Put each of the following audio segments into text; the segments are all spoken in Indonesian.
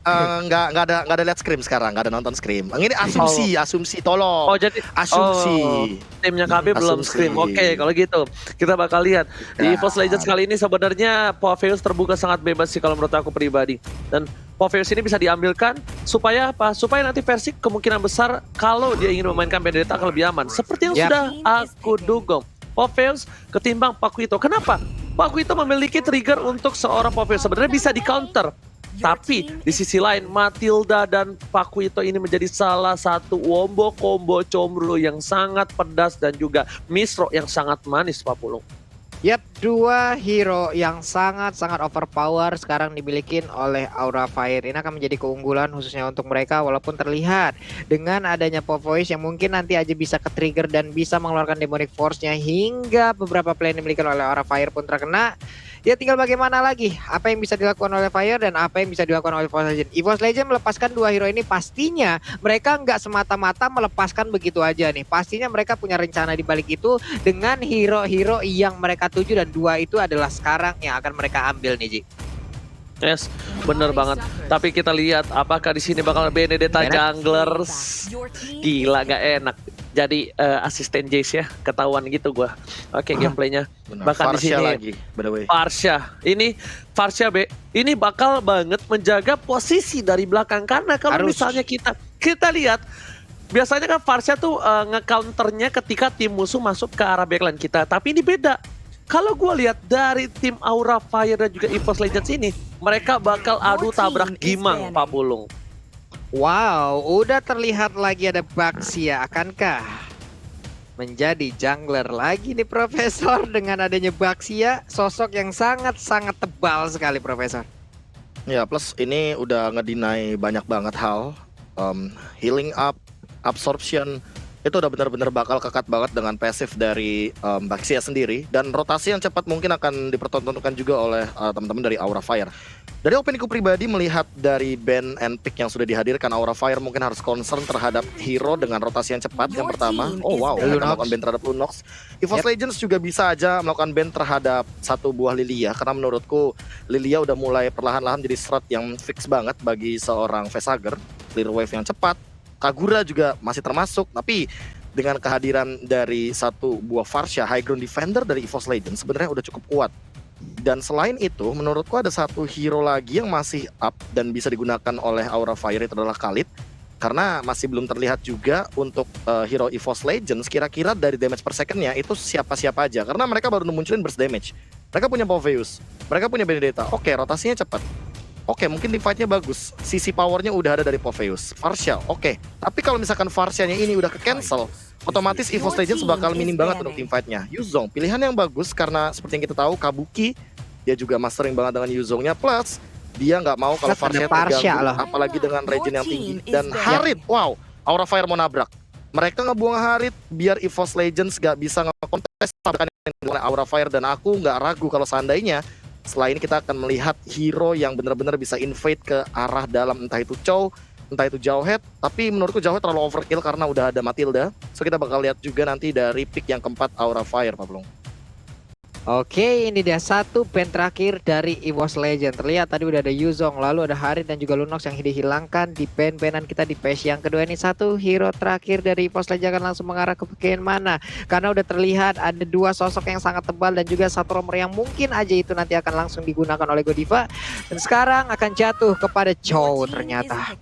nggak ada lihat Scream sekarang, nggak ada nonton Scream. Ini asumsi, Oh tolong. jadi Asumsi. timnya KB belum Asumsi. scream. Oke, kalau gitu kita bakal lihat di EVOS Legends Kan. kali ini sebenarnya Popheus terbuka sangat bebas sih kalau menurut aku pribadi. Dan Popheus ini bisa diambilkan supaya apa? Supaya nanti versi kemungkinan besar kalau dia ingin memainkan Benedetta akan lebih aman. Seperti yang sudah aku duga. Popheus ketimbang Pakuito. Kenapa? Pakuito memiliki trigger untuk seorang Popheus. Sebenarnya bisa di counter. Tapi di sisi lain Matilda dan Pakuito ini menjadi salah satu wombo combo combro yang sangat pedas dan juga misro yang sangat manis Pak Pulung. Yap, dua hero yang sangat-sangat overpower sekarang dimiliki oleh Aura Fire. Ini akan menjadi keunggulan khususnya untuk mereka walaupun terlihat dengan adanya Pop Voice yang mungkin nanti aja bisa ke-trigger dan bisa mengeluarkan Demonic Force-nya hingga beberapa play yang dimiliki oleh Aura Fire pun terkena. Ya tinggal bagaimana lagi apa yang bisa dilakukan oleh Fire dan apa yang bisa dilakukan oleh EVOS Legend. EVOS Legend melepaskan dua hero ini pastinya mereka nggak semata-mata melepaskan begitu aja nih. Pastinya mereka punya rencana di balik itu dengan hero-hero yang mereka tuju dan dua itu adalah sekarang yang akan mereka ambil nih Ji. Yes, bener banget. Tapi kita lihat apakah di sini bakal Benedetta Junglers. Gila gak enak. Jadi asisten Jace ya, ketahuan gitu gua. Oke, gameplaynya. Bahkan di sini lagi, by the way. Farsha. Ini Farsha B. Ini bakal banget menjaga posisi dari belakang karena kalau misalnya kita lihat biasanya kan Farsha tuh nge-counternya ketika tim musuh masuk ke arah backline kita. Tapi ini beda. Kalau gue lihat dari tim Aura Fire dan juga EVOS Legends ini, mereka bakal adu tabrak gimang, Pak Pulung. Wow, udah terlihat lagi ada Baxia. Akankah menjadi jungler lagi nih Profesor dengan adanya Baxia, sosok yang sangat-sangat tebal sekali Profesor. Ya, plus ini udah ngedinai banyak banget hal. Healing up, absorption, itu udah benar-benar bakal kekat banget dengan pasif dari Baxia sendiri. Dan rotasi yang cepat mungkin akan dipertontonkan juga oleh teman-teman dari Aura Fire. Dari opiniku pribadi melihat dari ban and pick yang sudah dihadirkan, Aura Fire mungkin harus concern terhadap hero dengan rotasi yang cepat yang pertama. Oh wow, mereka melakukan ban terhadap Lunox. EVOS Legends juga bisa aja melakukan ban terhadap satu buah Lilia. Karena menurutku Lilia udah mulai perlahan-lahan jadi strat yang fix banget bagi seorang Vesager. Clear wave yang cepat. Kagura juga masih termasuk, tapi dengan kehadiran dari satu buah Farsha, high ground defender dari EVOS Legends sebenarnya udah cukup kuat. Dan selain itu, menurutku ada satu hero lagi yang masih up dan bisa digunakan oleh Aura Fire, itu adalah Khalid. Karena masih belum terlihat juga untuk hero EVOS Legends, kira-kira dari damage per secondnya itu siapa-siapa aja. Karena mereka baru munculin burst damage. Mereka punya Popheus, mereka punya Benedetta. Oke, rotasinya cepat. Oke, mungkin di fight-nya bagus. Sisi powernya udah ada dari Popheus. Farsha, oke. Tapi kalau misalkan Farsha-nya ini udah ke-cancel, otomatis EVOS Legends bakal minim banget untuk team fight-nya. Yuzong, pilihan yang bagus karena seperti yang kita tahu, Kabuki, dia juga mastering banget dengan Yuzongnya. Plus, dia nggak mau kalau Farsha terganggu, apalagi dengan regen yang tinggi. Dan Harit, wow, Aura Fire mau nabrak. Mereka ngebuang Harit biar EVOS Legends nggak bisa nge-contest oleh Aura Fire. Dan aku nggak ragu kalau seandainya setelah ini kita akan melihat hero yang benar-benar bisa invade ke arah dalam, entah itu Chow, entah itu Jauhead. Tapi menurutku Jauhead terlalu overkill karena udah ada Matilda. So kita bakal lihat juga nanti dari pick yang keempat Aura Fire, Pak Blong. Oke, ini dia satu ban terakhir dari EVOS Legend. Terlihat tadi udah ada Yuzong, lalu ada Harit dan juga Lunox yang dihilangkan di ban-banan kita di patch yang kedua ini. Satu hero terakhir dari EVOS Legend akan langsung mengarah ke bagian mana? Karena udah terlihat ada dua sosok yang sangat tebal dan juga satu romer yang mungkin aja itu nanti akan langsung digunakan oleh Godiva. Dan sekarang akan jatuh kepada Chow ternyata.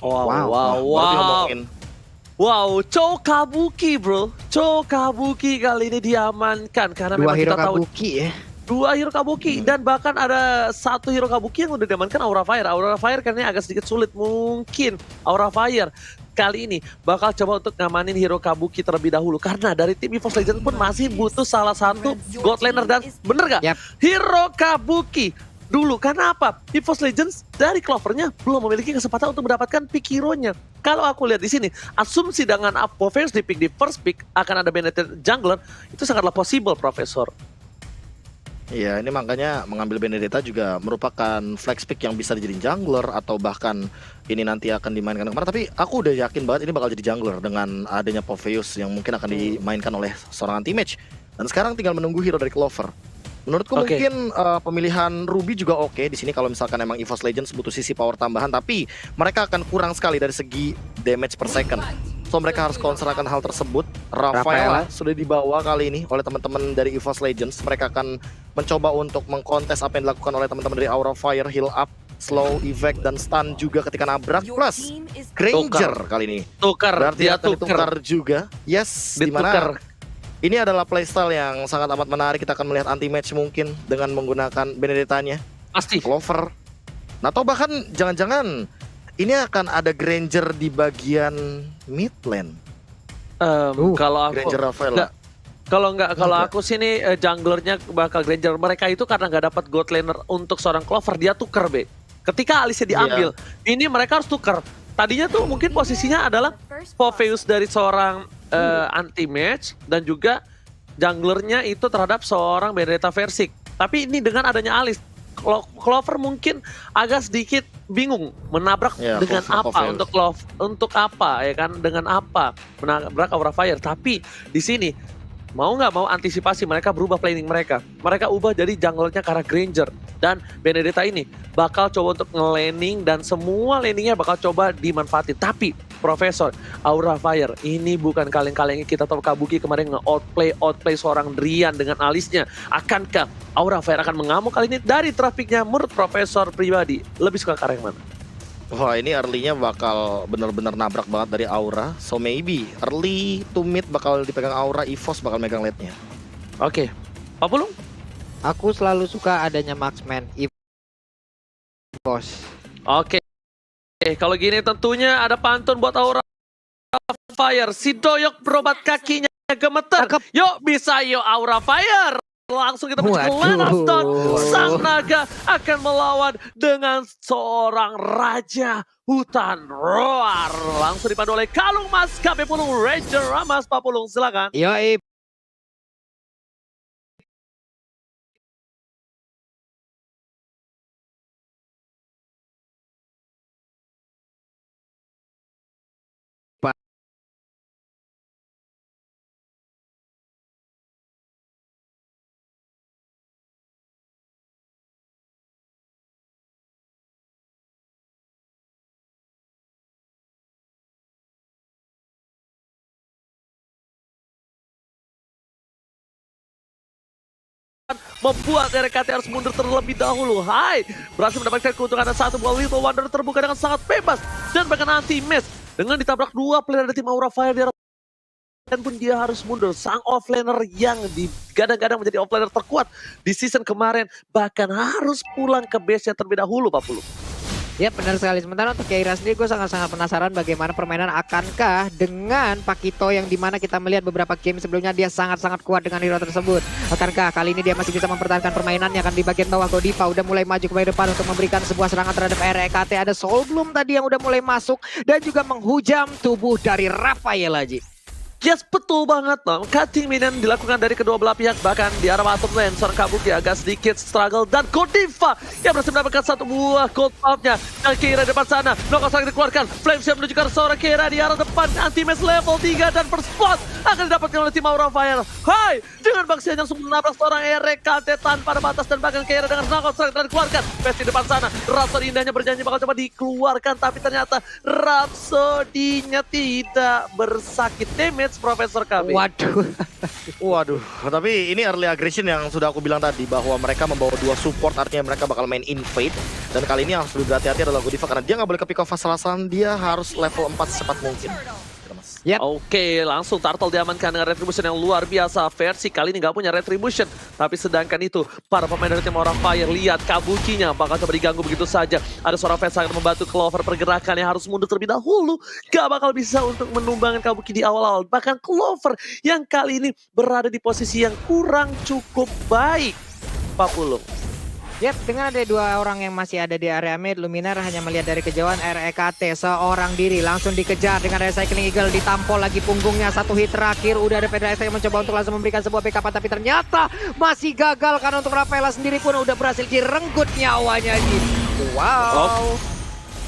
Wow, Chow Kabuki bro. Chow Kabuki kali ini diamankan karena dua memang hero kita tahu Kabuki ya. dua hero Kabuki dan bahkan ada satu hero Kabuki yang udah diamankan Aura Fire. Aura Fire karena agak sedikit sulit mungkin Aura Fire kali ini bakal coba untuk ngamanin hero Kabuki terlebih dahulu karena dari tim EVOS Legends pun masih butuh salah satu God Laner dan bener gak? Hero Kabuki dulu, karena apa? EVOS Legends dari Clovernya belum memiliki kesempatan untuk mendapatkan pick hero-nya. Kalau aku lihat di sini, asumsi dengan Popheus di pick di first pick akan ada Benedetta jungler, itu sangatlah possible, Profesor. Iya, ini makanya mengambil Benedetta juga merupakan flex pick yang bisa dijadiin jungler atau bahkan ini nanti akan dimainkan kemana. Tapi aku udah yakin banget ini bakal jadi jungler dengan adanya Popheus yang mungkin akan dimainkan oleh seorang anti-match. Dan sekarang tinggal menunggu hero dari Clover. Menurutku Oke. mungkin pemilihan Ruby juga oke di sini kalau misalkan emang EVOS Legends butuh sisi power tambahan, tapi mereka akan kurang sekali dari segi damage per second. So mereka harus concern akan hal tersebut. Rafaela sudah dibawa kali ini oleh teman-teman dari EVOS Legends. Mereka akan mencoba untuk mengkontes apa yang dilakukan oleh teman-teman dari Aura Fire, heal up, slow, evac, dan stun juga ketika nabrak. Plus Granger kali ini. Tukar, Berarti dia akan tukar. ditukar juga. Yes, dimana ini adalah playstyle yang sangat amat menarik. Kita akan melihat anti-match mungkin dengan menggunakan Benedetta-nya, Pasti. Clover. Nah, atau bahkan jangan-jangan ini akan ada Granger di bagian mid lane. Kalau aku Granger Rafaela. kalau aku sini junglernya bakal Granger. Mereka itu karena nggak dapat gold laner untuk seorang Clover, dia tuker be. Ketika alisnya diambil, ini mereka harus tuker. Tadinya tuh mungkin posisinya adalah Popheus dari seorang anti match dan juga junglernya itu terhadap seorang Benedetta Versik. Tapi ini dengan adanya alis, Clover mungkin agak sedikit bingung menabrak dengan Clover, apa untuk apa ya kan, dengan apa menabrak Aura Fire. Tapi di sini mau nggak mau antisipasi, mereka berubah planning mereka. Mereka ubah jadi junglernya ke arah Granger. Dan Benedetta ini bakal coba untuk nge-laning dan semua laningnya bakal coba dimanfaatin. Tapi Profesor, Aura Fire ini bukan kaleng-kalengnya kita tahu Kabuki kemarin nge-outplay seorang Drian dengan alisnya. Akankah Aura Fire akan mengamuk kali ini? Dari trafiknya menurut Profesor pribadi, lebih suka ke arah yang mana? Wah, ini early-nya bakal bener-bener nabrak banget dari Aura. So maybe early to mid bakal dipegang Aura, EVOS bakal megang late-nya. Oke, Pak Pulung? Aku selalu suka adanya marksman EVOS. Oke. Kalau gini tentunya ada pantun buat Aura Fire. Si Doyok berobat kakinya gemeter. Yuk bisa yuk Aura Fire. Langsung kita menuju ke Land of Stone. Sang naga akan melawan dengan seorang raja hutan roar. Langsung dipandu oleh Kalung Mas KB Pulung Ranger Ramas. Pak Pulung silakan. Yoi. Membuat RKT harus mundur terlebih dahulu. Hai, berhasil mendapatkan keuntungan ada satu buah Little Wonder terbuka dengan sangat bebas dan bahkan anti-miss dengan ditabrak dua player dari tim Aura Fire. Dan pun dia harus mundur. Sang offlaner yang digadang-gadang menjadi offlaner terkuat di season kemarin bahkan harus pulang ke base-nya terlebih dahulu, Pak Pulung. Ya benar sekali. Sementara untuk Keira sendiri gue sangat-sangat penasaran bagaimana permainan akankah dengan Pakito yang dimana kita melihat beberapa game sebelumnya dia sangat-sangat kuat dengan hero tersebut. Akankah kali ini dia masih bisa mempertahankan permainannya? Kan di bagian bawah Godiva udah mulai maju ke bagian depan untuk memberikan sebuah serangan terhadap REKT. Ada Soul Bloom tadi yang udah mulai masuk dan juga menghujam tubuh dari Rafael Aji. Yes, betul banget dong. Cutting minion dilakukan dari kedua belah pihak. Bahkan di arah bottom lane, seorang Kabuki agak sedikit struggle. Dan Godiva yang berhasil mendapatkan satu buah gold pump-nya. Dan Keira di depan sana. Knockout serangan dikeluarkan. Flame siap menunjukkan seorang Keira di arah depan. Anti-match level 3 dan first spot akan didapatkan oleh tim Aura Fire. Hai, dengan Baxian yang sudah menabrak seorang RKT tanpa ada batas. Dan bahkan Keira dengan knockout serangan telah dikeluarkan. Pes di depan sana. Rhapsody indahnya berjanji bakal coba dikeluarkan. Tapi ternyata Rhapsody-nya tidak bersakit damage. Profesor KB. Waduh, tapi ini early aggression yang sudah aku bilang tadi bahwa mereka membawa dua support, artinya mereka bakal main invade. Dan kali ini yang harus lebih berhati-hati adalah Godiva karena dia nggak boleh ke pick off asal-asalan, dia harus level 4 secepat mungkin. Yep. Oke, langsung Turtle diamankan dengan Retribution yang luar biasa. Versi kali ini nggak punya Retribution. Tapi sedangkan itu, para pemain dari tim Aura Fire, lihat Kabukinya bakal coba diganggu begitu saja. Ada seorang fans yang akan membantu Clover pergerakan yang harus mundur terlebih dahulu. Gak bakal bisa untuk menumbangkan Kabuki di awal-awal. Bahkan Clover yang kali ini berada di posisi yang kurang cukup baik. Pak Pulung. Yap, dengan ada dua orang yang masih ada di area mid, Luminar hanya melihat dari kejauhan REKT seorang diri langsung dikejar dengan Recycling Eagle, ditampol lagi punggungnya, satu hit terakhir udah ada Pedra yang mencoba untuk langsung memberikan sebuah backup tapi ternyata masih gagal karena untuk Rafaela sendiri pun udah berhasil direnggut nyawanya gitu. Wow.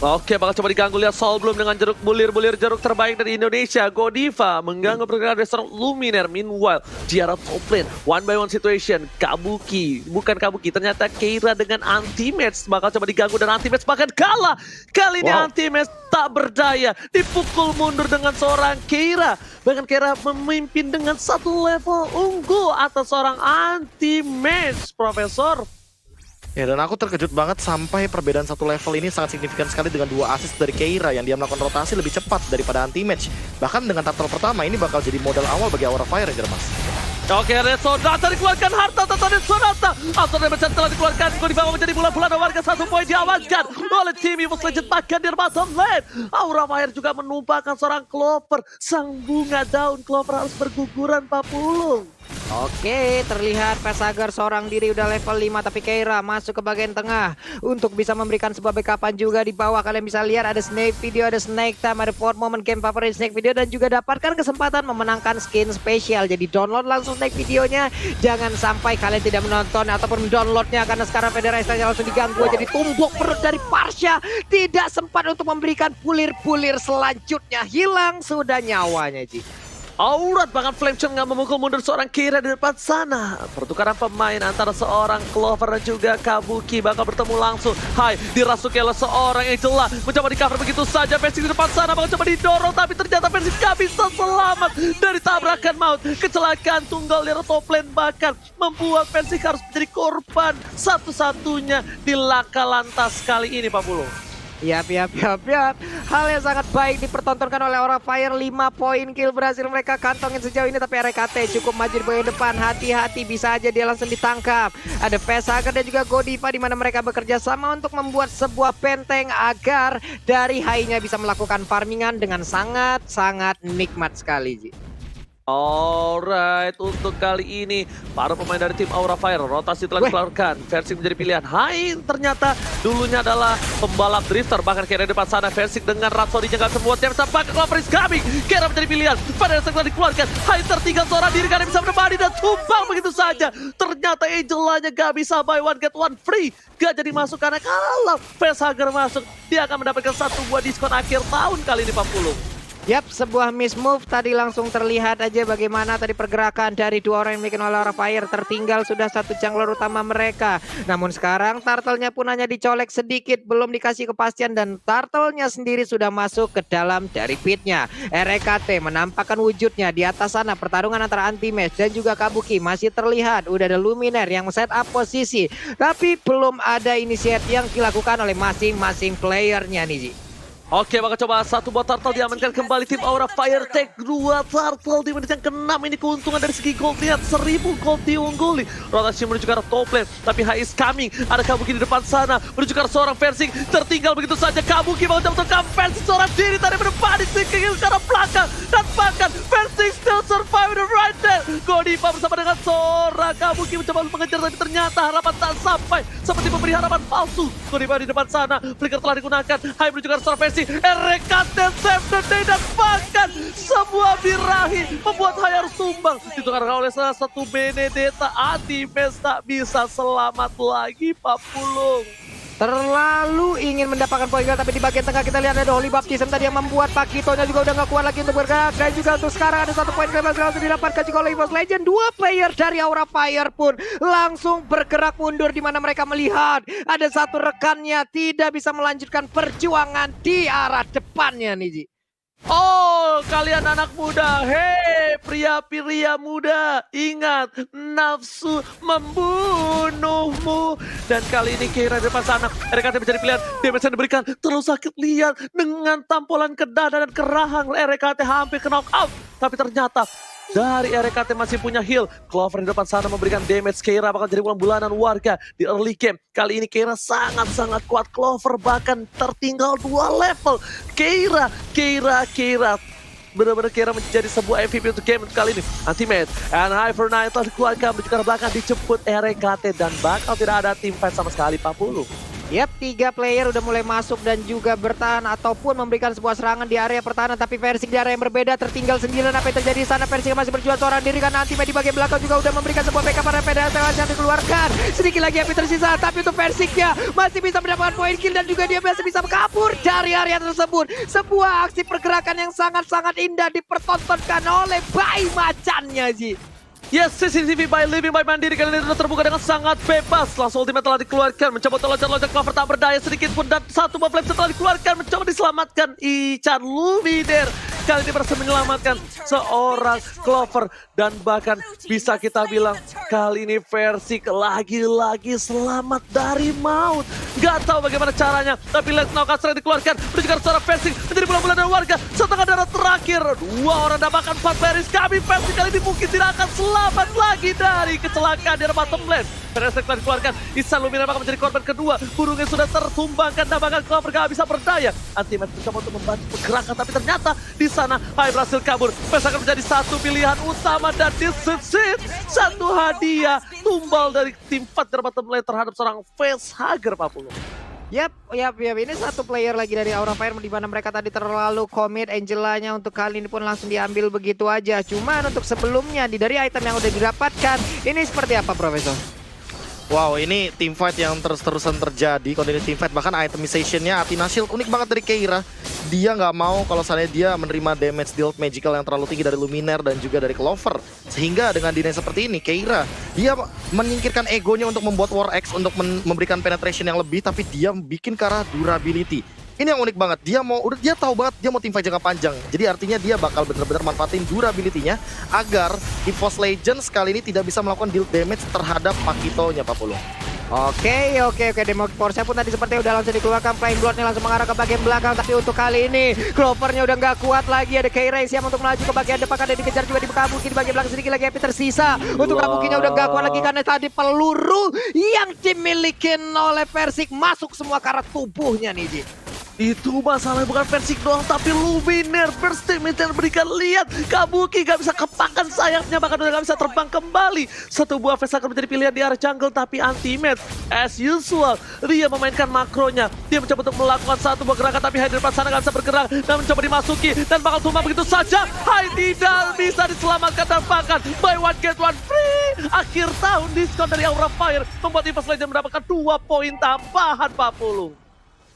Oke, bakal coba diganggu. Lihat Sol belum dengan jeruk bulir jeruk terbaik dari Indonesia. Godiva mengganggu pergerakan dari seorang Luminaire. Meanwhile, di arah top lane, one by one situation. Kabuki, bukan Kabuki, ternyata Keira dengan anti-match bakal coba diganggu dan anti-match bahkan kalah. Kali ini anti-match tak berdaya, dipukul mundur dengan seorang Keira. Bahkan Keira memimpin dengan satu level unggul atas seorang anti-match, Profesor. Ya, dan aku terkejut banget sampai perbedaan satu level ini sangat signifikan sekali dengan 2 assist dari Keira yang dia melakukan rotasi lebih cepat daripada anti-match. Bahkan dengan turtle pertama ini bakal jadi modal awal bagi Aura Fire Ranger, Mas. Oke, Red Sonata dikeluarkan, harta tata Red Sonata. After damage telah dikeluarkan, Godiva menjadi bulan-bulan warga 1 poin diamankan oleh tim EVOS Legends bahkan di bottom lane. Aura Fire juga menumpahkan seorang Clover. Sang bunga daun Clover harus berguguran, Pak Pulung. Oke, terlihat Pesager seorang diri udah level 5, tapi Keira masuk ke bagian tengah untuk bisa memberikan sebuah backupan juga di bawah. Kalian bisa lihat ada Snake Video, ada Snake Time, ada Fort Moment Game favorit Snake Video, dan juga dapatkan kesempatan memenangkan skin spesial. Jadi download langsung Snake Videonya, jangan sampai kalian tidak menonton ataupun downloadnya karena sekarang Federasi langsung diganggu. Jadi tumbuk perut dari Parsha, tidak sempat untuk memberikan pulir-pulir selanjutnya, hilang sudah nyawanya, Ji. Aurat bahkan Flameshot nggak memukul mundur seorang Keira di depan sana. Pertukaran pemain antara seorang Clover dan juga Kabuki bakal bertemu langsung. Hai, dirasuki oleh seorang Angela. Mencoba di cover begitu saja. Versing di depan sana bakal coba didorong. Tapi ternyata Versing gak bisa selamat dari tabrakan maut. Kecelakaan tunggal di top lane bahkan membuat Versing harus menjadi korban satu-satunya di laka lantas kali ini, Pak Pulung. Yap. Hal yang sangat baik dipertontonkan oleh Aura Fire. 5 poin kill berhasil mereka kantongin sejauh ini. Tapi RKT cukup maju di bagian depan. Hati-hati, bisa aja dia langsung ditangkap. Ada Pesager dan juga Godiva di mana mereka bekerja sama untuk membuat sebuah benteng agar dari high-nya bisa melakukan farmingan dengan sangat-sangat nikmat sekali, Ji. Alright, untuk kali ini para pemain dari tim Aura Fire rotasi telah dikeluarkan. Versing menjadi pilihan. Hai, ternyata dulunya adalah pembalap drifter. Bahkan Keira di depan sana, Versing dengan Rhapsody-nya gak semua tiap sampai ke Clover is coming. Keira menjadi pilihan. Pada yang telah dikeluarkan. Hai, tertinggal seorang diri karena bisa menemani dan tumbang begitu saja. Ternyata Angelanya gak bisa buy one get one free. Gak jadi masuk karena kalau Pesager masuk, dia akan mendapatkan satu buah diskon akhir tahun kali ini, Pak Pulung. Yap, sebuah miss move tadi langsung terlihat aja bagaimana tadi pergerakan dari 2 orang yang bikin oleh Aura Fire. Tertinggal sudah 1 jungler utama mereka. Namun sekarang turtle-nya pun hanya dicolek sedikit, belum dikasih kepastian dan turtle-nya sendiri sudah masuk ke dalam dari pit-nya. RKT menampakkan wujudnya di atas sana. Pertarungan antara anti-match dan juga Kabuki masih terlihat. Udah ada Luminaire yang set up posisi, tapi belum ada inisiatif yang dilakukan oleh masing-masing playernya nih, Ji. Oke, bakal coba satu buat turtle diamankan kembali tim Aura Fire. Take 2 turtle di menit yang ke-6. Ini keuntungan dari segi gold. Lihat 1000 gold diungguli. Rotasi menuju ke arah top lane. Tapi High is coming. Ada Kabuki di depan sana. Menuju ke arah seorang Versing. Tertinggal begitu saja. Kabuki bakal coba untuk Versing. Seorang diri tadi berdepan. Disingkir ke arah belakang. Dan bahkan Versing still survive the right there. Godiva bersama dengan seorang Kabuki mencoba mengejar. Tapi ternyata harapan tak sampai. Seperti memberi harapan palsu. Godiva di depan sana. Flicker telah digunakan. High menuju ke arah seorang Versing. RKT save the day dan bahkan sebuah birahi membuat Hai harus tumbang. Ditukar oleh salah satu Benedetta. Anti-match tak bisa selamat lagi, Pak Pulung. Terlalu ingin mendapatkan poin gol, tapi di bagian tengah kita lihat ada Holy Baptism tadi yang membuat Pakitonya juga udah gak kuat lagi untuk bergerak. Dan juga untuk sekarang ada 1 poin gol langsung didapatkan juga oleh EVOS Legends. 2 player dari Aura Fire pun langsung bergerak mundur di mana mereka melihat ada 1 rekannya tidak bisa melanjutkan perjuangan di arah depannya nih, Ji. Oh, kalian anak muda, hei pria-pria muda, ingat nafsu membunuhmu. Dan kali ini Keira di depan sana, RKT menjadi pilihan, damage yang diberikan terlalu sakit. Lihat dengan tampolan ke dada dan ke rahang, RKT hampir ke knock out. Tapi ternyata dari RKT masih punya heal. Clover di depan sana memberikan damage. Keira bakal jadi bulan-bulanan warga di early game. Kali ini Keira sangat-sangat kuat. Clover bahkan tertinggal 2 level. Keira. Benar-benar Keira menjadi sebuah MVP untuk game untuk kali ini. Anti-match. And High for Night telah dikeluarkan. Menuju ke belakang dijemput RKT. Dan bakal tidak ada team fight sama sekali, Pak Pulung. Yap, 3 player udah mulai masuk dan juga bertahan ataupun memberikan sebuah serangan di area pertahanan. Tapi Versik di area yang berbeda, tertinggal sendirian. Apa yang terjadi di sana? Versik masih berjuang seorang diri karena Anti di bagian belakang juga udah memberikan sebuah backup pada PDS yang dikeluarkan. Sedikit lagi yang tersisa, tapi untuk Versiknya masih bisa mendapatkan poin kill dan juga dia masih bisa kabur dari area tersebut. Sebuah aksi pergerakan yang sangat-sangat indah dipertontonkan oleh Bai Macannya, Ji. Yes, CCTV by Living by Mandiri kali ini sudah terbuka dengan sangat bebas. Langsung ultimate telah dikeluarkan, mencoba untuk loncat-loncat Clover tak berdaya sedikit pun. Dan satu buah flame setelah dikeluarkan, mencoba diselamatkan Ican Luminer. Kali ini berhasil menyelamatkan seorang Clover. Dan bahkan bisa kita bilang kali ini Versik lagi-lagi selamat dari maut. Gak tahu bagaimana caranya, tapi Let's Now Kastra dikeluarkan. Menuju ke seorang Versik, menjadi bola-bola dari warga. Setengah darah terakhir, 2 orang dapatkan 4 Paris. Kami Versik kali ini mungkin tidak akan selamat lagi dari kecelakaan di bottom lane. Versik telah dikeluarkan, Isan Lumina bakal menjadi korban kedua. Burungnya sudah tertumbangkan dan bahkan Clover gak bisa berdaya. Antimat mencoba untuk membantu pergerakan, tapi ternyata di sana Hai berhasil kabur. Versik akan menjadi satu pilihan utama dan disesit satu hadiah tumbal dari tim fight di bottom lane terhadap seorang Facehugger, Pak Pulu. Yap. Ini satu player lagi dari Aura Fire di mana mereka tadi terlalu komit. Angelanya untuk kali ini pun langsung diambil begitu aja. Cuman untuk sebelumnya dari item yang udah didapatkan, ini seperti apa, Profesor? Wow, ini team fight yang terus-terusan terjadi, continuous team fight. Bahkan itemization-nya Athena Shield unik banget dari Keira. Dia nggak mau kalau misalnya dia menerima damage dealt magical yang terlalu tinggi dari Luminaire dan juga dari Clover. Sehingga dengan delay seperti ini, Keira dia menyingkirkan egonya untuk membuat War X untuk memberikan penetration yang lebih, tapi dia bikin ke arah durability. Ini yang unik banget, dia tahu banget dia mau teamfight jangka panjang. Jadi artinya dia bakal benar-benar manfaatin durability-nya agar EVOS Legends kali ini tidak bisa melakukan deal damage terhadap Pakito-nya, Pak Pulung. Oke. Demo Force pun tadi sepertinya udah langsung dikeluarkan. Flame Blood nih langsung mengarah ke bagian belakang. Tapi untuk kali ini Clovernya udah nggak kuat lagi. Ada Keira siap untuk melaju ke bagian depan. Ada dikejar juga di Kabuki di bagian belakang. Sedikit lagi Happy tersisa. Untuk Kabukinya udah nggak kuat lagi karena tadi peluru yang dimiliki oleh Versik masuk semua ke arah tubuhnya nih, Ji. Itu masalahnya bukan Versik doang, tapi Luminaire first damage yang berikan. Lihat, Kabuki gak bisa kepakan sayapnya, bahkan udah gak bisa terbang kembali. Satu buah Face akan menjadi pilihan di arah jungle, tapi Anti-Mage as usual, dia memainkan makronya. Dia mencoba untuk melakukan satu buah gerakan, tapi Hai di depan sana gak bisa bergerak dan mencoba dimasuki dan bakal tumbang begitu saja. Hai tidak bisa diselamatkan dan bahkan buy one get one free. Akhir tahun diskon dari Aura Fire membuat EVOS Legends mendapatkan 2 poin tambahan, Pak Pulung.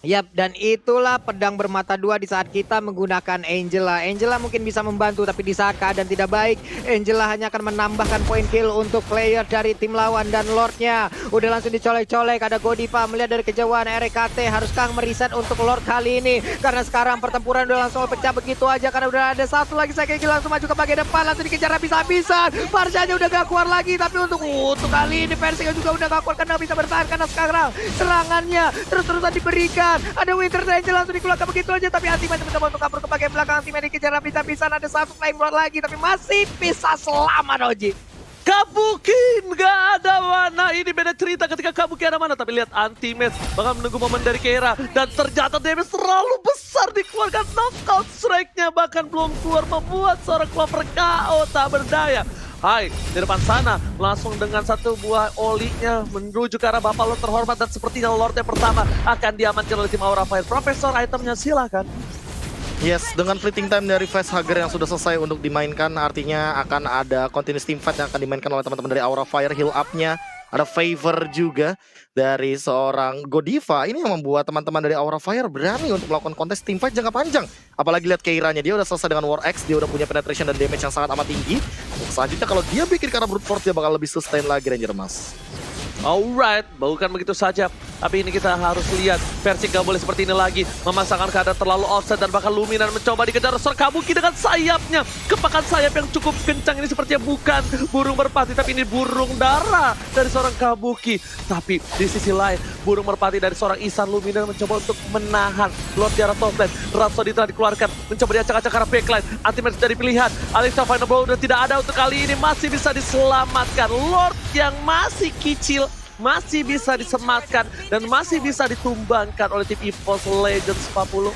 Yap, dan itulah pedang bermata dua di saat kita menggunakan Angela. Angela mungkin bisa membantu, tapi di saat keadaan tidak baik, Angela hanya akan menambahkan poin kill untuk player dari tim lawan. Dan Lordnya udah langsung dicolek-colek. Ada Godiva melihat dari kejauhan RKT. Haruskah meriset untuk Lord kali ini? Karena sekarang pertempuran udah langsung pecah begitu aja. Karena udah ada satu lagi Saiki langsung maju ke bagian depan. Langsung dikejar habis-habisan. Farshanya udah gak keluar lagi. Tapi untuk kali ini Versik juga udah gak kuat karena bisa bertahan. Karena sekarang serangannya terus-terusan diberikan. Ada Winter Angel langsung dikeluarkan begitu aja, tapi Anti-Mage mencoba untuk kabur ke bagian belakang. Anti-Mage dikejar habis-habisan. Ada satu Flame Blood lagi, tapi masih bisa selamat, Oji. Kabuki nggak ada mana. Ini beda cerita ketika Kabuki ada mana. Tapi lihat Anti-Mage bakal menunggu momen dari Keira. Dan ternyata damage terlalu besar dikeluarkan. Knockout strike-nya bahkan belum keluar, membuat seorang Clover KO tak berdaya. Hai, di depan sana langsung dengan satu buah olinya menuju ke arah Bapak Lord terhormat. Dan sepertinya Lord yang pertama akan diamankan oleh tim Aura Fire. Profesor, itemnya silakan. Yes, dengan fleeting time dari Facehugger yang sudah selesai untuk dimainkan, artinya akan ada continuous team fight yang akan dimainkan oleh teman-teman dari Aura Fire. Heal up-nya, ada favor juga dari seorang Godiva. Ini yang membuat teman-teman dari Aura Fire berani untuk melakukan kontes team fight jangka panjang. Apalagi lihat Keiranya, dia udah selesai dengan War X, dia udah punya penetration dan damage yang sangat amat tinggi. Selanjutnya kalau dia bikin karena brute force, dia bakal lebih sustain lagi Ranger Mas. Alright, bukan begitu saja. Tapi ini kita harus lihat, Versik gak boleh seperti ini lagi. Memasangkan keadaan terlalu offset dan bahkan Luminaire mencoba dikejar seorang Kabuki dengan sayapnya. Kepakan sayap yang cukup kencang ini sepertinya bukan burung merpati, tapi ini burung dara dari seorang Kabuki. Tapi di sisi lain, burung merpati dari seorang Isan Luminaire mencoba untuk menahan Lord di arah top lane. Rhapsody telah dikeluarkan, mencoba diacak-acak ke arah backline. Anti-Mage dari pilihan, Alexa Final Blow udah tidak ada untuk kali ini. Masih bisa diselamatkan. Lord yang masih kecil masih bisa disematkan dan masih bisa ditumbangkan oleh tim EVOS Legends 40.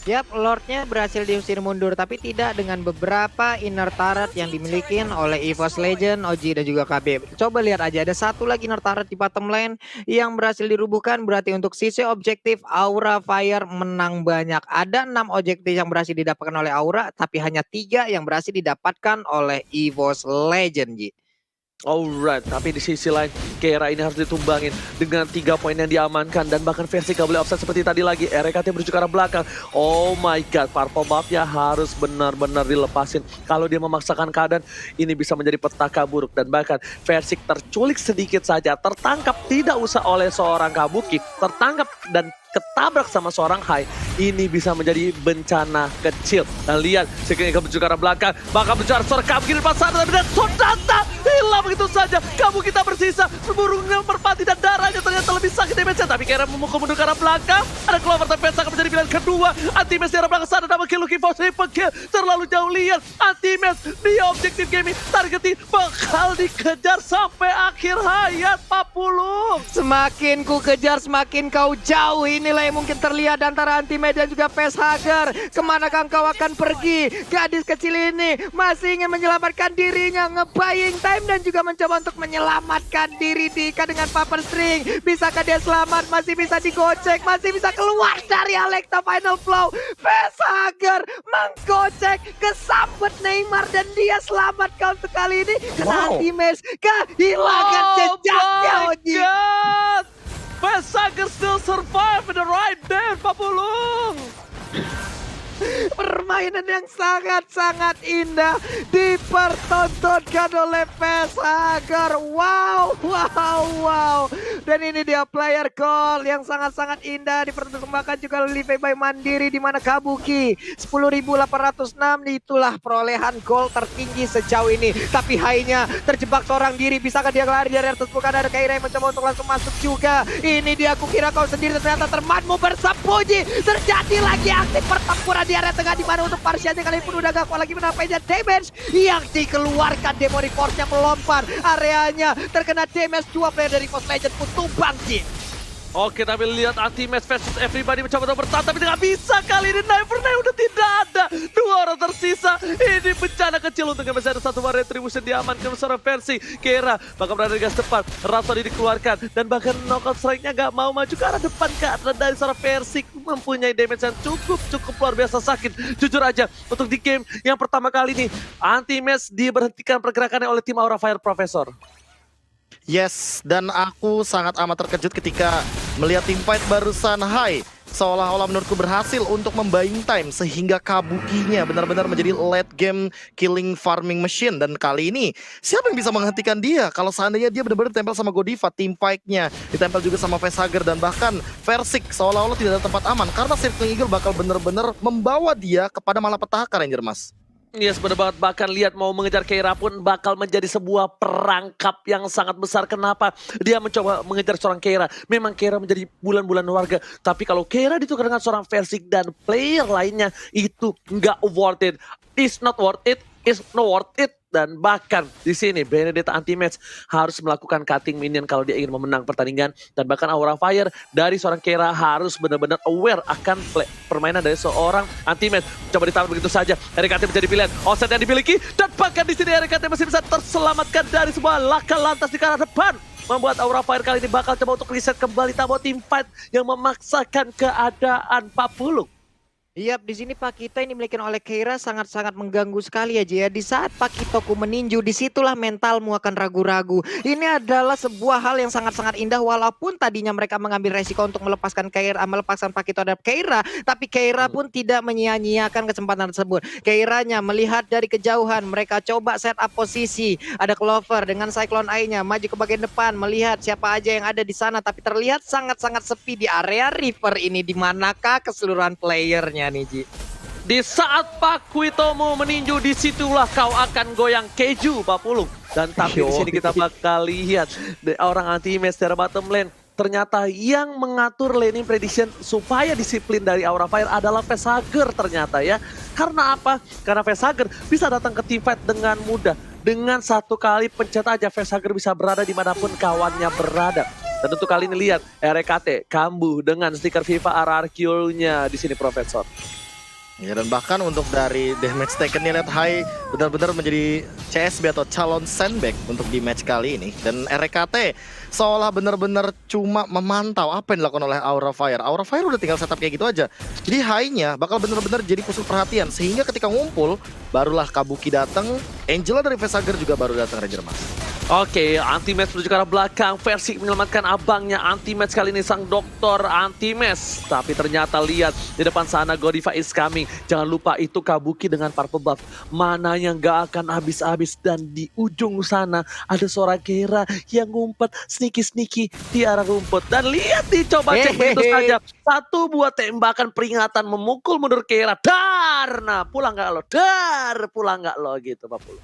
Yap, Lordnya berhasil diusir mundur, tapi tidak dengan beberapa inner turret yang dimiliki oleh EVOS Legend, OG dan juga KB. Coba lihat aja, ada satu lagi inner turret di bottom lane yang berhasil dirubuhkan. Berarti untuk sisi objektif Aura Fire menang banyak. Ada 6 objektif yang berhasil didapatkan oleh Aura, tapi hanya 3 yang berhasil didapatkan oleh EVOS Legend, Ji. Alright, tapi di sisi lain Keira ini harus ditumbangin dengan 3 poin yang diamankan dan bahkan versi gak boleh offset seperti tadi lagi. RKT menuju ke arah belakang. Oh my god, purple buff-nya harus benar-benar dilepasin. Kalau dia memaksakan keadaan, ini bisa menjadi petaka buruk dan bahkan versi terculik sedikit saja, tertangkap tidak usah oleh seorang Kabuki, tertangkap dan ketabrak sama seorang Hai, ini bisa menjadi bencana kecil. Dan lihat, sekian menuju ke arah belakang, bakal bicara seorang Kabuki di depan sana, dan Sodata hilang begitu saja. Kamu kita bersisa, burungnya merpati dan darahnya ternyata lebih sakit damage-nya. Tapi Keira memukul mundur ke arah belakang, ada Clover tapi Pesa akan menjadi pilihan kedua. Anti-Mesh di arah belakang sana, double kill looking for triple kill. Terlalu jauh lihat, Anti-Mesh di objektif gaming, targetin bakal dikejar sampai akhir hayat Pak Pulung. Semakin ku kejar, semakin kau jauh. Inilah yang mungkin terlihat antara Anti-Mesh dan juga Facehugger. Kemanakah engkau akan pergi? Gadis kecil ini masih ingin menyelamatkan dirinya, nge-buying time dan juga mencoba untuk menyelamatkan diri diikat dengan paper string. Bisakah dia selamat? Masih bisa digocek, masih bisa keluar dari Alekta Final Flow. Facehugger menggocek, kesambet Neymar dan dia selamat kau untuk kali ini. Karena Anti-Mesh kehilangan jejaknya, Oji. Facehugger still survive in the right there, Pak Pulung. Permainan yang sangat-sangat indah dipertontonkan oleh Facehugger. Wow. Dan ini dia player goal yang sangat-sangat indah dipersembahkan juga oleh Live by Mandiri, di mana Kabuki 10.806 itulah perolehan gol tertinggi sejauh ini. Tapi Hai-nya terjebak seorang diri, bisakah dia lari dari atas? Bukan, ada Keira yang mencoba untuk langsung masuk juga. Ini dia, aku kira kau sendiri, ternyata temanmu bersembunyi. Terjadi lagi aksi pertempuran di area tengah, di mana untuk Parsianya kali pun udah gak kuat lagi menampainya damage yang dikeluarkan. Demonic Force-nya melompat, areanya terkena damage. 2 player dari EVOS Legend pun tumbang, Ji. Oke, tapi lihat Anti-Mesh versus everybody mencoba untuk bertahan, tapi tidak bisa kali ini. Nevernight udah tidak ada, 2 orang tersisa. Ini bencana kecil untuk MSI. Ada satu retribution diamankan seorang versi. Keira bakal berada di gas depan, Rhapsody dikeluarkan dan bahkan knockout strike-nya gak mau maju ke arah depan karena dari seorang versi mempunyai damage yang cukup luar biasa sakit. Jujur aja, untuk di game yang pertama kali ini Anti-Mesh diberhentikan pergerakannya oleh tim Aura Fire Professor. Yes, dan aku sangat amat terkejut ketika melihat tim fight barusan Hai seolah-olah menurutku berhasil untuk membuying time sehingga Kabukinya benar-benar menjadi late game killing farming machine. Dan kali ini siapa yang bisa menghentikan dia? Kalau seandainya dia benar-benar ditempel sama Godiva, tim fight-nya ditempel juga sama Facehugger dan bahkan Versik seolah-olah tidak ada tempat aman karena Circling Eagle bakal benar-benar membawa dia kepada malapetaka, Ranger Mas. Yes, benar banget. Bahkan lihat mau mengejar Keira pun bakal menjadi sebuah perangkap yang sangat besar. Kenapa? Dia mencoba mengejar seorang Keira. Memang Keira menjadi bulan-bulan warga. Tapi kalau Keira ditukar dengan seorang Versik dan player lainnya, itu nggak worth it. It's not worth it. It's not worth it. Dan bahkan di sini Benedetta Anti-Mesh harus melakukan cutting minion kalau dia ingin memenang pertandingan. Dan bahkan Aura Fire dari seorang Keira harus benar-benar aware akan permainan dari seorang Anti-Mesh. Coba ditahan begitu saja. RKT menjadi pilihan. Offset yang dimiliki dan bahkan di sini RKT masih bisa terselamatkan dari sebuah laka lantas di arah depan. Membuat Aura Fire kali ini bakal coba untuk reset kembali tamu tim fight yang memaksakan keadaan Pak Pulung. Yap, di sini Pakito yang dimiliki oleh Keira sangat-sangat mengganggu sekali aja ya. Di saat Pakitoku meninju, disitulah mentalmu akan ragu-ragu. Ini adalah sebuah hal yang sangat-sangat indah, walaupun tadinya mereka mengambil resiko untuk melepaskan Pakito terhadap Keira, tapi Keira pun tidak menyia-nyiakan kesempatan tersebut. Keiranya melihat dari kejauhan, mereka coba set up posisi. Ada Clover dengan Cyclone Eye-nya maju ke bagian depan, melihat siapa aja yang ada di sana, tapi terlihat sangat-sangat sepi di area river ini. Di manakah keseluruhan playernya nih, Ji? Di saat Pak Kuitomo meninju, disitulah kau akan goyang keju, Pak Pulung. Dan tapi di sini kita bakal lihat orang Anti-Mesh dari bottom lane. Ternyata yang mengatur laning prediction supaya disiplin dari Aura Fire adalah Facehugger ternyata ya. Karena apa? Karena Facehugger bisa datang ke team fight dengan mudah. Dengan satu kali pencet aja Facehugger bisa berada dimanapun kawannya berada. Dan untuk kali ini lihat RKT kambuh dengan stiker FIFA RRQ-nya di sini Profesor. Ya, dan bahkan untuk dari damage taken-nya lihat Hai benar-benar menjadi CSB atau calon sandbag untuk di match kali ini. Dan RKT seolah benar-benar cuma memantau apa yang dilakukan oleh Aura Fire. Aura Fire udah tinggal setup kayak gitu aja. Jadi Hai-nya bakal benar-benar jadi pusat perhatian. Sehingga ketika ngumpul, barulah Kabuki datang, Angela dari Vesager juga baru datang Ranger Mas. Oke, Anti-Match menuju ke arah belakang. Versik menyelamatkan abangnya. Anti-Match kali ini sang dokter Anti-Match. Tapi ternyata lihat di depan sana Godiva is coming. Jangan lupa itu Kabuki dengan purple buff. Mana yang gak akan habis-habis. Dan di ujung sana ada suara Keira yang ngumpet sneaky-sneaky di arah rumput. Dan lihat nih, coba cek begitu saja. Satu buah tembakan peringatan memukul mundur Keira. Dar! Nah, pulang gak lo? Dar! Pulang gak lo? Gitu, Pak Pulu.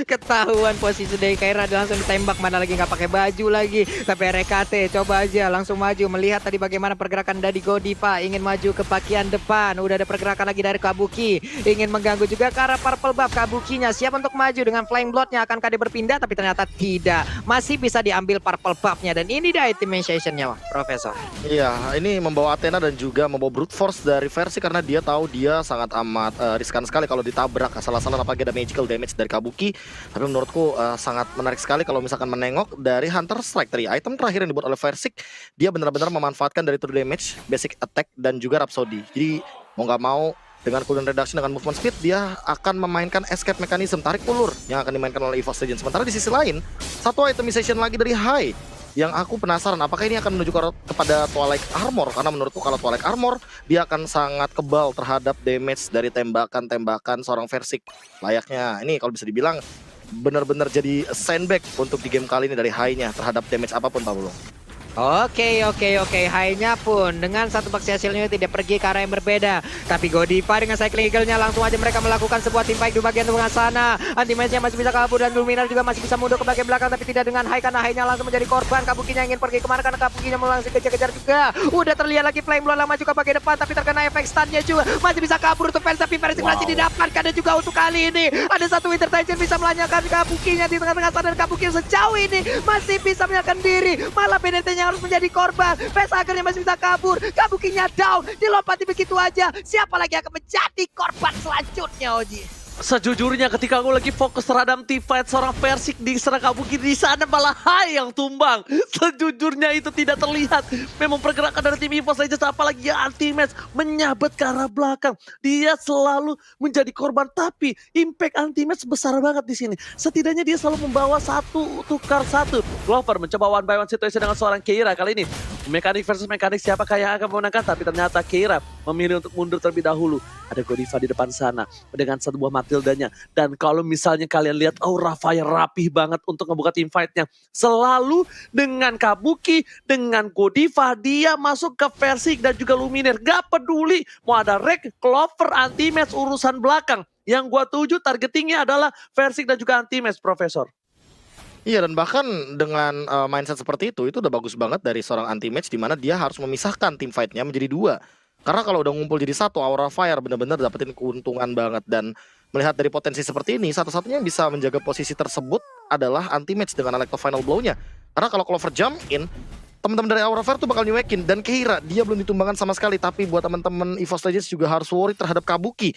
Ketahuan posisi dari Kaira langsung ditembak, mana lagi nggak pakai baju lagi. Tapi RKT coba aja langsung maju, melihat tadi bagaimana pergerakan dari Godiva, ingin maju ke bagian depan. Udah ada pergerakan lagi dari Kabuki, ingin mengganggu juga ke arah purple buff. Kabukinya siap untuk maju dengan flame bloodnya, akankah dia berpindah? Tapi ternyata tidak, masih bisa diambil purple buffnya. Dan ini dia itemization-nya, Profesor. Iya, ini membawa Athena dan juga membawa brute force dari Versi karena dia tahu dia sangat amat riskan sekali kalau ditabrak asal-asalan, apalagi ada magical damage dari Kabuki. Tapi menurutku sangat menarik sekali kalau misalkan menengok dari Hunter Strike dari item terakhir yang dibuat oleh Versik. Dia benar-benar memanfaatkan dari true damage, basic attack, dan juga Rhapsody. Jadi mau nggak mau dengan cooldown reduction dengan movement speed, dia akan memainkan escape mechanism, tarik ulur yang akan dimainkan oleh EVOS Legends. Sementara di sisi lain, satu itemization lagi dari Hai yang aku penasaran apakah ini akan menuju kepada Twilight Armor, karena menurutku kalau Twilight Armor dia akan sangat kebal terhadap damage dari tembakan-tembakan seorang Versik. Layaknya ini kalau bisa dibilang benar-benar jadi sandbag untuk di game kali ini dari Hai-nya terhadap damage apapun, Pak Bulung. Oke. High-nya pun dengan satu faksi hasilnya tidak pergi ke arah yang berbeda. Tapi Godiva dengan cycling eagle-nya langsung aja mereka melakukan sebuah team fight di bagian tengah sana. Anti-match-nya masih bisa kabur dan Luminar juga masih bisa mundur ke bagian belakang, tapi tidak dengan High karena High-nya langsung menjadi korban. Kabukinya ingin pergi kemana karena Kabukinya mau langsung kejar-kejar juga. Udah terlihat lagi flame blood lama juga bagian depan, tapi terkena efek stun-nya juga. Masih bisa kabur untuk fans, tapi Versik masih didapatkan. Dan juga untuk kali ini ada satu intervention bisa melanyakan Kabukinya di tengah-tengah sana, dan Kabuki sejauh ini masih bisa menyelamatkan diri. Malah BDT-nya harus menjadi korban. Vesagernya masih bisa kabur. Kabukinya down. Dilompati begitu aja. Siapa lagi akan menjadi korban selanjutnya, Oji? Sejujurnya ketika aku lagi fokus terhadap team fight seorang Versik di serang Kabuki, di sana malah Hai yang tumbang. Sejujurnya itu tidak terlihat. Memang pergerakan dari tim EVOS Legends, apalagi anti-match menyabet ke arah belakang. Dia selalu menjadi korban, tapi impact anti-match besar banget di sini. Setidaknya dia selalu membawa satu tukar satu. Glover mencoba one by one situation dengan seorang Keira kali ini. Mekanik versus mekanik, siapakah yang akan memenangkan? Tapi ternyata Keira memilih untuk mundur terlebih dahulu. Ada Godiva di depan sana dengan satu buah Matildanya. Dan kalau misalnya kalian lihat Aura Fire rapih banget untuk ngebuka team fight-nya. Selalu dengan Kabuki, dengan Godiva, dia masuk ke Versik dan juga Luminar. Gak peduli mau ada Rek, Clover, Anti-Match, urusan belakang. Yang gua tuju targetingnya adalah Versik dan juga Anti-Match, Profesor. Iya, dan bahkan dengan mindset seperti itu udah bagus banget dari seorang anti-match, di mana dia harus memisahkan tim fight-nya menjadi dua. Karena kalau udah ngumpul jadi satu, Aura Fire benar-benar dapetin keuntungan banget. Dan melihat dari potensi seperti ini, satu-satunya yang bisa menjaga posisi tersebut adalah anti-match dengan Electro Final Blow-nya. Karena kalau Clover jump in, teman-teman dari Aura Fire tuh bakal nyuekin. Dan Keira, dia belum ditumbangkan sama sekali. Tapi buat teman-teman EVOS Legends juga harus worry terhadap Kabuki.